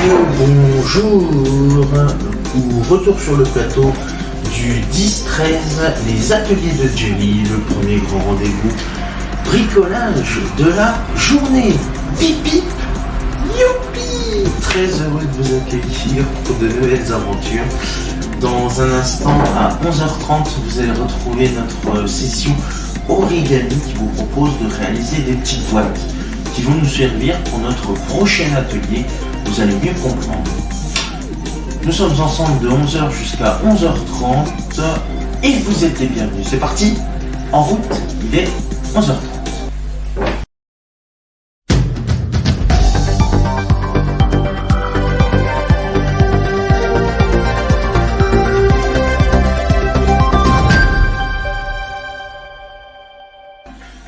messieurs, bonjour, ou retour sur le plateau du 10-13, les ateliers de Jelly, le premier grand rendez-vous bricolage de la journée. Bip bip, youpi. Très heureux de vous accueillir pour de nouvelles aventures. Dans un instant, à 11h30, vous allez retrouver notre session origami qui vous propose de réaliser des petites boîtes qui vont nous servir pour notre prochain atelier. Vous allez mieux comprendre. Nous sommes ensemble de 11h jusqu'à 11h30 et vous êtes les bienvenus. C'est parti, en route, il est 11h30.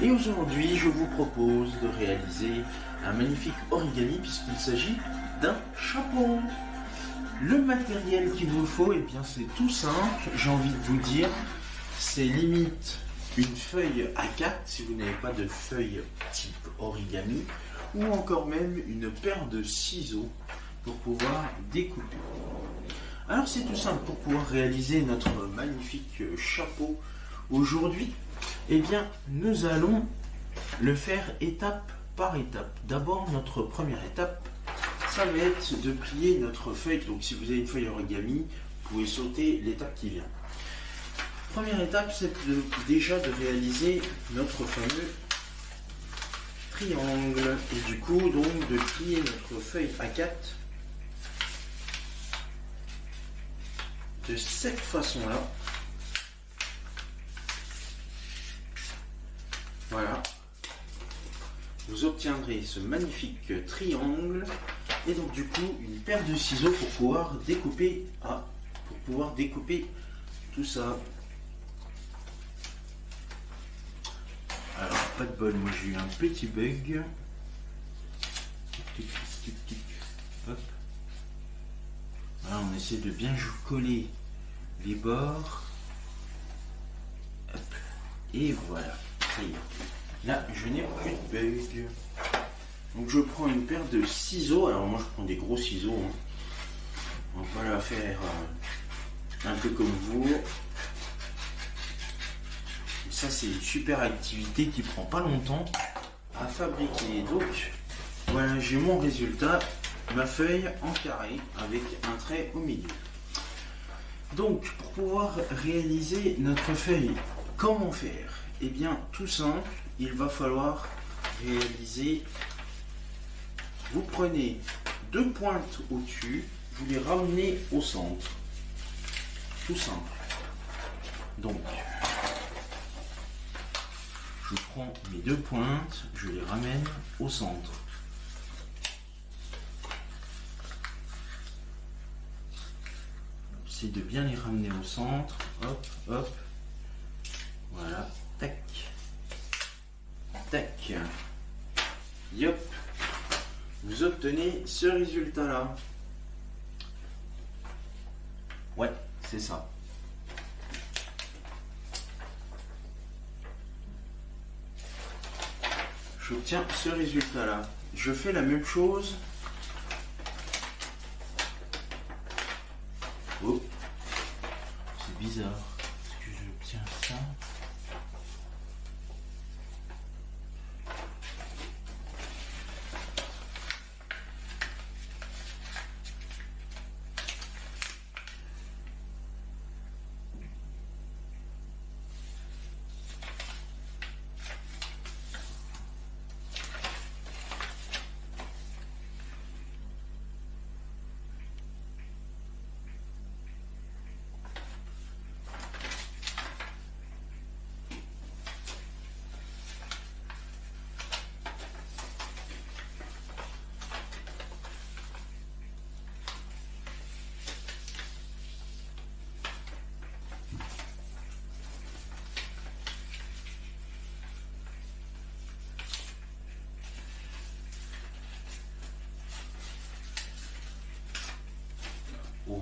Et aujourd'hui, je vous propose de réaliser un magnifique origami puisqu'il s'agit d'un chapeau. Le matériel qu'il vous faut, eh bien c'est tout simple, j'ai envie de vous dire, c'est limite une feuille A4 si vous n'avez pas de feuille type origami, ou encore même une paire de ciseaux pour pouvoir découper. Alors c'est tout simple, pour pouvoir réaliser notre magnifique chapeau aujourd'hui, eh bien nous allons le faire étape par étape. D'abord, notre première étape, ça va être de plier notre feuille. Donc si vous avez une feuille origami, vous pouvez sauter l'étape qui vient. Première étape, c'est déjà de réaliser notre fameux triangle. Et du coup, donc, de plier notre feuille A4 de cette façon-là. Voilà. Vous obtiendrez ce magnifique triangle et donc du coup une paire de ciseaux pour pouvoir découper tout ça. Alors pas de bol, moi j'ai eu un petit bug. Hop. Voilà, on essaie de bien coller les bords. Hop. Et voilà, ça y est. Là, je n'ai plus de bug. Donc, je prends une paire de ciseaux. Alors, moi, je prends des gros ciseaux. On va la faire un peu comme vous. Ça, c'est une super activité qui prend pas longtemps à fabriquer. Donc, voilà, j'ai mon résultat. Ma feuille en carré avec un trait au milieu. Donc, pour pouvoir réaliser notre feuille, comment faire? Eh bien, tout simple. Il va falloir réaliser, vous prenez deux pointes au-dessus, vous les ramenez au centre, tout simple. Donc, je prends mes deux pointes, je les ramène au centre. J'essaie de bien les ramener au centre, hop, hop, voilà, tac. Tac, yop, vous obtenez ce résultat là. Ouais, c'est ça. J'obtiens ce résultat là. Je fais la même chose. Oh, c'est bizarre. Est-ce que j'obtiens ça?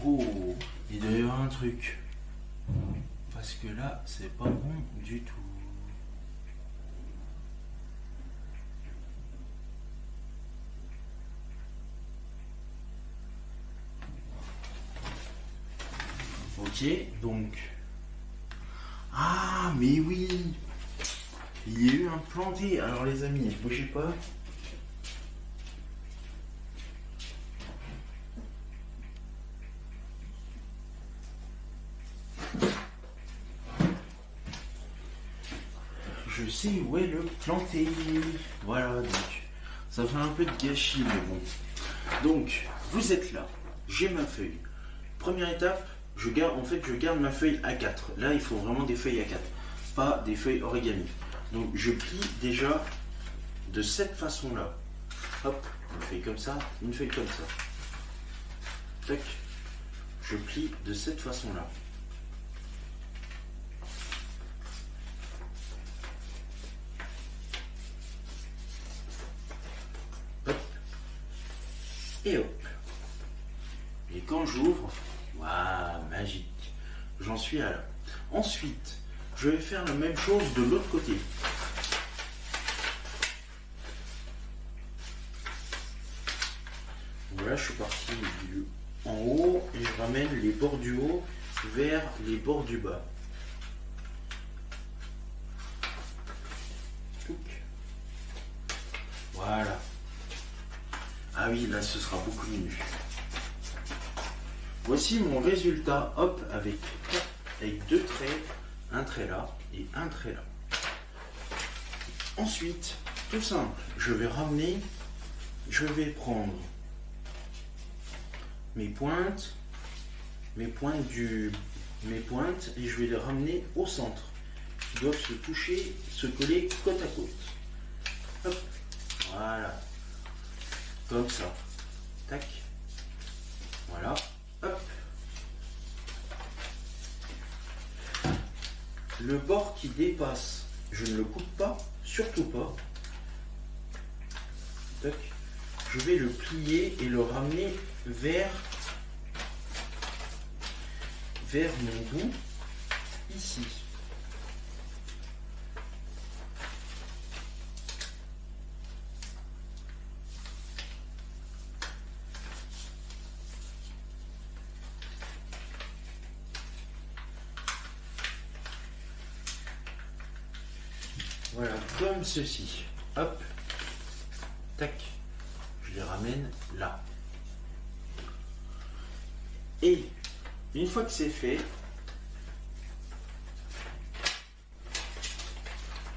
Oh, il doit y avoir un truc. Parce que là, c'est pas bon du tout. expliquer. Donc, ah, mais oui, il y a eu un planté. Alors les amis, ne bougez pas. Je sais où est le planté. Voilà, donc ça fait un peu de gâchis, mais bon. Donc, vous êtes là, j'ai ma feuille. Première étape, je garde ma feuille A4. Là, il faut vraiment des feuilles A4, pas des feuilles origami. Donc, je plie déjà de cette façon-là. Hop, une feuille comme ça, une feuille comme ça. Tac, je plie de cette façon-là. Et hop. Et quand j'ouvre, waouh, magique. J'en suis à là. Ensuite, je vais faire la même chose de l'autre côté. Voilà, je suis parti du en haut et je ramène les bords du haut vers les bords du bas. Voilà. Ah oui, là ce sera beaucoup mieux. Voici mon résultat, hop, avec deux traits, un trait là et un trait là. Ensuite, tout simple, je vais prendre mes pointes et je vais les ramener au centre. Ils doivent se toucher, se coller côte à côte. Hop, voilà. Comme ça. Tac. Voilà. Hop. Le bord qui dépasse, je ne le coupe pas, surtout pas. Tac. Je vais le plier et le ramener vers mon bout, ici. Voilà, comme ceci. Hop. Tac. Je les ramène là. Et une fois que c'est fait,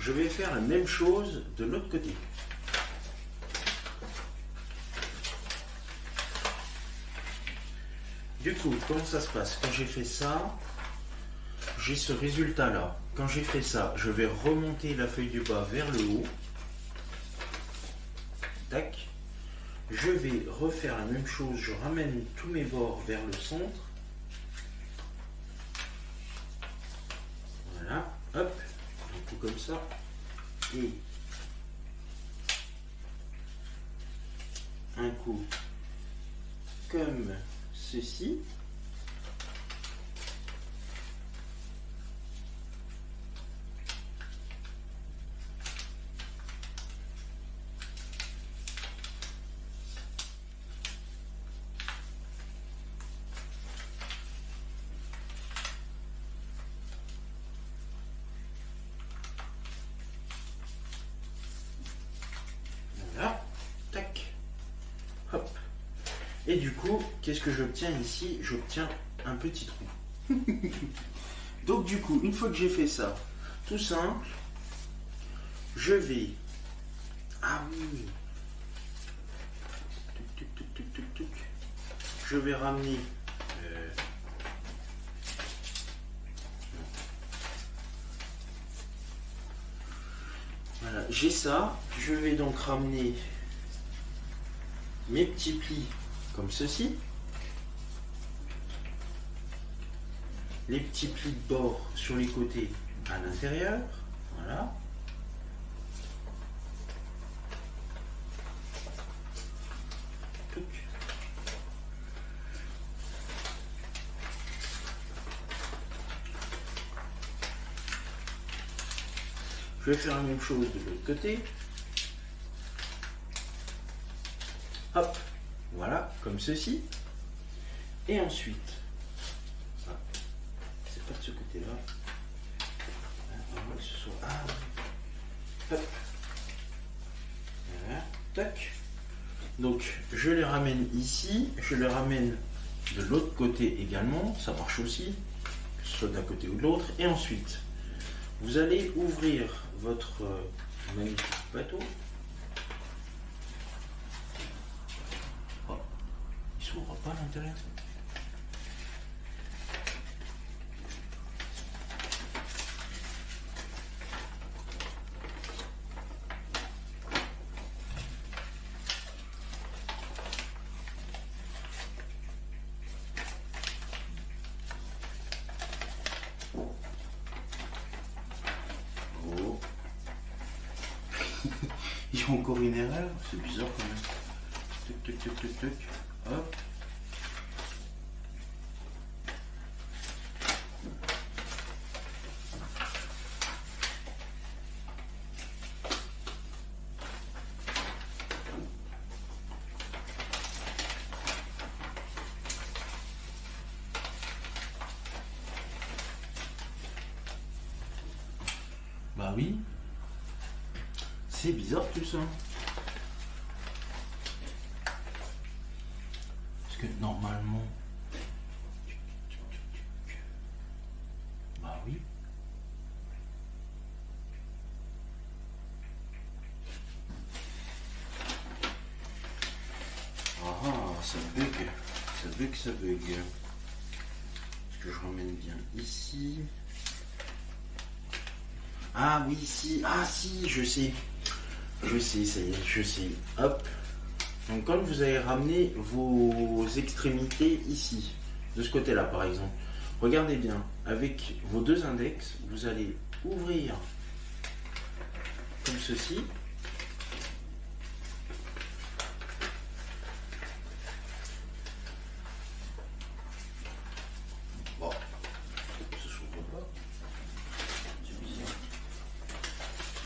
je vais faire la même chose de l'autre côté. Du coup, comment ça se passe? Quand j'ai fait ça, j'ai ce résultat là. Quand j'ai fait ça, je vais remonter la feuille du bas vers le haut. Tac. Je vais refaire la même chose, je ramène tous mes bords vers le centre. Voilà, hop, un coup comme ça. Et un coup comme ceci. Et du coup, qu'est-ce que j'obtiens ici? J'obtiens un petit trou. Donc du coup, une fois que j'ai fait ça, tout simple, je vais... Ah oui. Je vais ramener... Voilà, j'ai ça. Je vais donc ramener mes petits plis comme ceci. Les petits plis de bord sur les côtés à l'intérieur. Voilà. Je vais faire la même chose de l'autre côté. Hop, voilà, comme ceci. Et ensuite, pas de ce côté-là. Que ce soit... Ah, hop. Voilà, tac. Donc je les ramène ici, je les ramène de l'autre côté également, ça marche aussi, que ce soit d'un côté ou de l'autre. Et ensuite, vous allez ouvrir votre magnifique bateau. Oh, il s'ouvre pas à l'intérieur. Il y a encore une erreur, c'est bizarre quand même. Tuc, tuc, tuc, tuc, tuc. Hop. Bah oui. C'est bizarre tout ça. Parce que normalement... Bah oui. Ah, ça bug. Ça bug, ça bug. Est-ce que je ramène bien ici? Ah oui, si. Ah si, je sais. Je sais, ça y est, je sais. Hop. Donc quand vous allez ramener vos extrémités ici, de ce côté-là par exemple, regardez bien, avec vos deux index, vous allez ouvrir comme ceci. Bon, ça s'ouvre pas. C'est bizarre.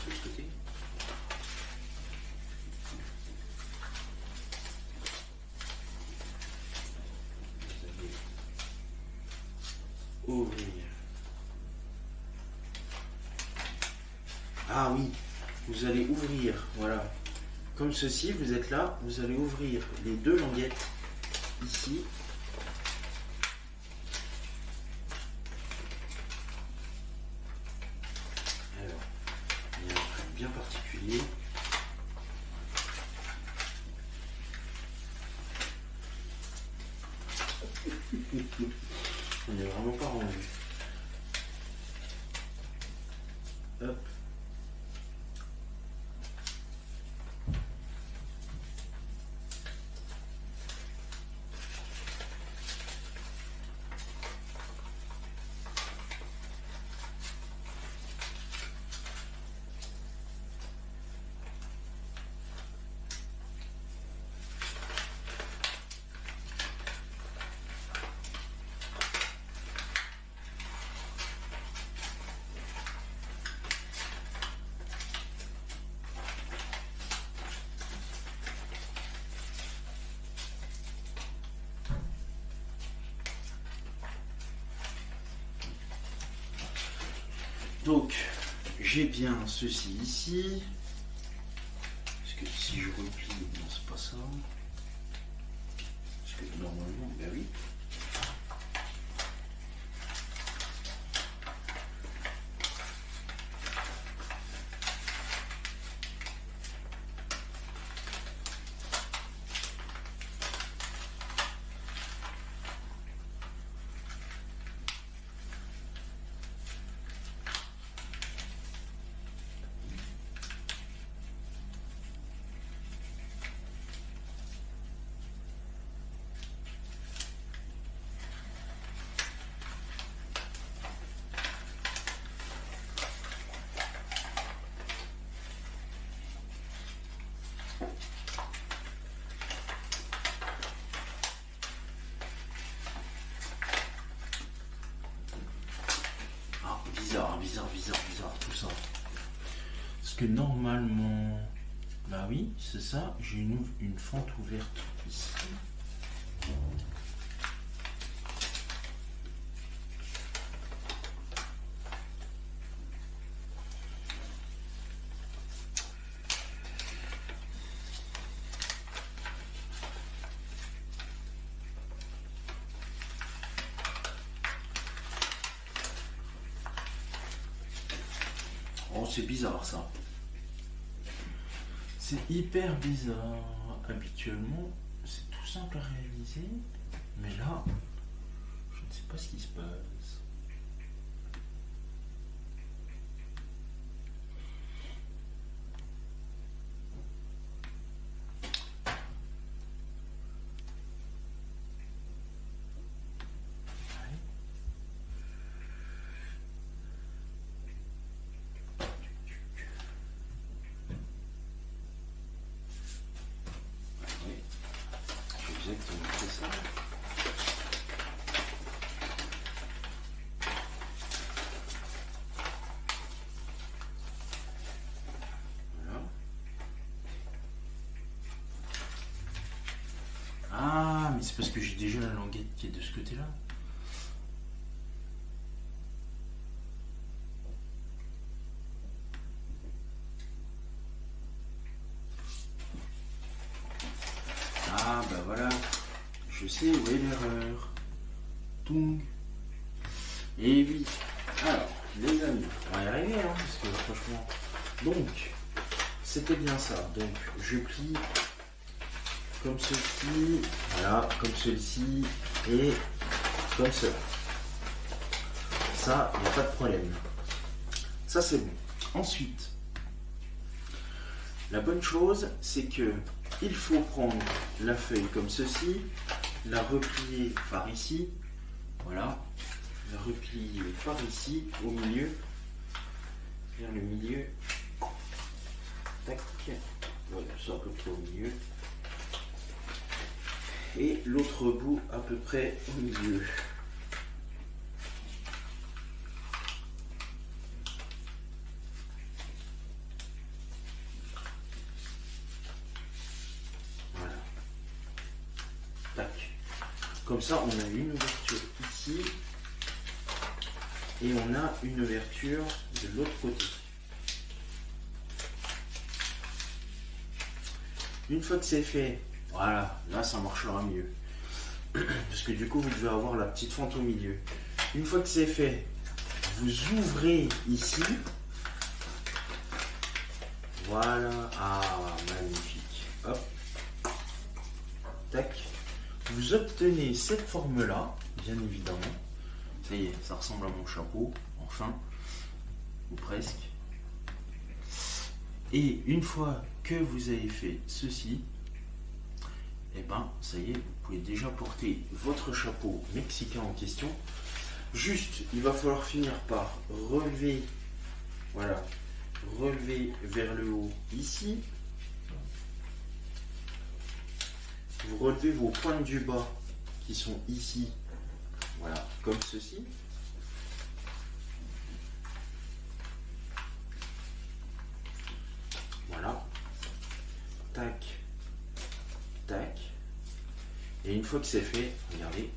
De ce côté. Ouvrir. Ah oui, vous allez ouvrir, voilà. Comme ceci, vous êtes là, vous allez ouvrir les deux languettes ici. Alors, il y a un truc bien particulier. On n'est vraiment pas rendu. Hop. Donc, j'ai bien ceci ici. Parce que si je replie, non, c'est pas ça. Parce que normalement, ben oui. Bizarre tout ça. Parce que normalement, bah oui, c'est ça, j'ai une fente ouverte ici. c'est bizarre ça. C'est hyper bizarre. Habituellement, c'est tout simple à réaliser. Mais là, je ne sais pas ce qui se passe. Exactement, c'est ça. Voilà. Ah, mais c'est parce que j'ai déjà la languette qui est de ce côté-là. Ah, bah voilà. Je sais où est l'erreur. Toung. Et oui. Alors, les amis, on va y arriver, hein, parce que franchement. Donc, c'était bien ça. Donc, je plie comme ceci, voilà, comme celui-ci, et comme cela. Ça, il n'y a pas de problème. Ça, c'est bon. Ensuite, la bonne chose, c'est que il faut prendre la feuille comme ceci, la replier par ici, voilà, la replier par ici, au milieu, vers le milieu, tac, voilà, ça à peu près au milieu, et l'autre bout à peu près au milieu. Comme ça, on a une ouverture ici et on a une ouverture de l'autre côté. Une fois que c'est fait, voilà, là ça marchera mieux. Parce que du coup, vous devez avoir la petite fente au milieu. Une fois que c'est fait, vous ouvrez ici. Voilà, ah, magnifique. Hop, tac. Vous obtenez cette forme-là, bien évidemment. Ça y est, ça ressemble à mon chapeau, enfin, ou presque. Et une fois que vous avez fait ceci, et ben, ça y est, vous pouvez déjà porter votre chapeau mexicain en question. Juste, il va falloir finir par relever, voilà, relever vers le haut ici. Vous relevez vos pointes du bas qui sont ici, voilà, comme ceci. Voilà. Tac, tac. Et une fois que c'est fait, regardez.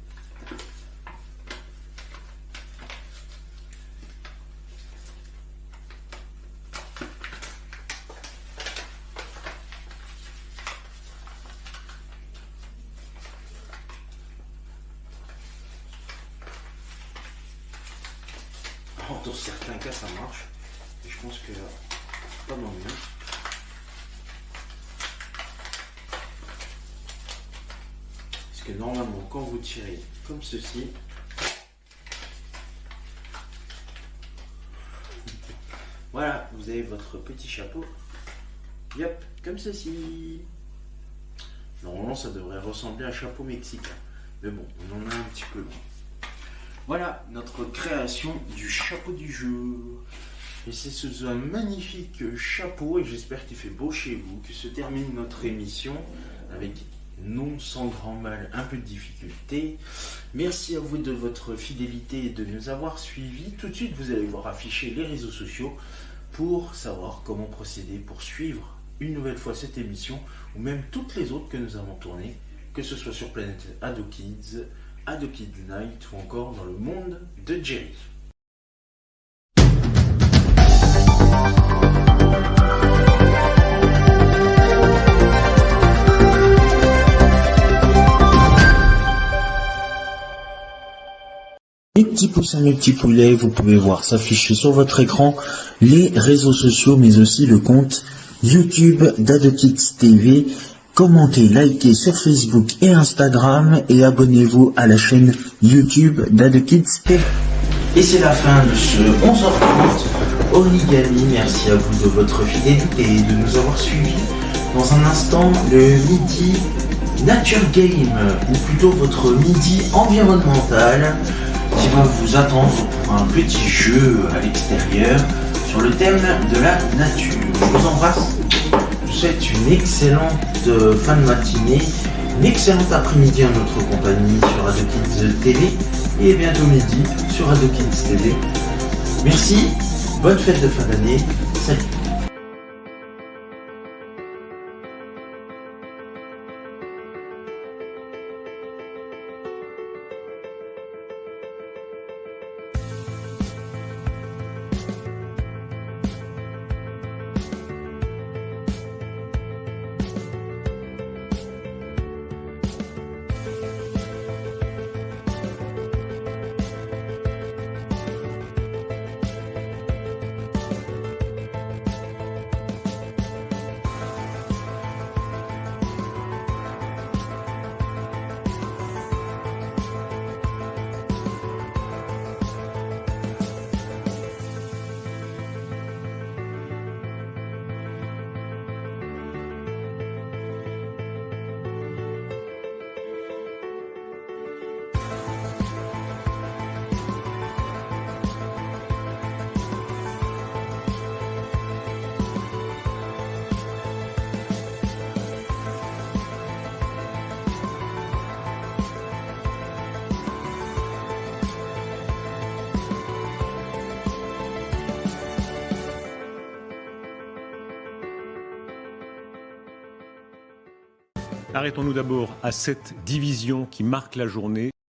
Dans certains cas ça marche, et je pense que pas dans le mieux. Parce que normalement quand vous tirez comme ceci, voilà, vous avez votre petit chapeau, yep, comme ceci. Normalement ça devrait ressembler à un chapeau mexicain, mais bon, on en a un petit peu loin. Voilà notre création du chapeau du jour. Et c'est sous un magnifique chapeau, et j'espère qu'il fait beau chez vous, que se termine notre émission avec, non sans grand mal, un peu de difficulté. Merci à vous de votre fidélité et de nous avoir suivis. Tout de suite, vous allez voir afficher les réseaux sociaux pour savoir comment procéder pour suivre une nouvelle fois cette émission, ou même toutes les autres que nous avons tournées, que ce soit sur Planète Ado Kids, Ado Kids Night ou encore dans le monde de Jerry. Mes petits poussins, mes petits poulets, vous pouvez voir s'afficher sur votre écran les réseaux sociaux, mais aussi le compte YouTube d'AdoKids TV. Commentez, likez sur Facebook et Instagram et abonnez-vous à la chaîne YouTube d'AdoKids TV. Et c'est la fin de ce 11h30 Origami. Merci à vous de votre fidélité et de nous avoir suivis. Dans un instant, le midi Nature Game, ou plutôt votre midi environnemental, qui va vous attendre pour un petit jeu à l'extérieur sur le thème de la nature. Je vous embrasse, je vous souhaite une excellente fin de matinée, une excellente après-midi en notre compagnie sur AdoKids TV et bientôt midi sur AdoKids TV. Merci, bonne fête de fin d'année, salut. Arrêtons-nous d'abord à cette division qui marque la journée.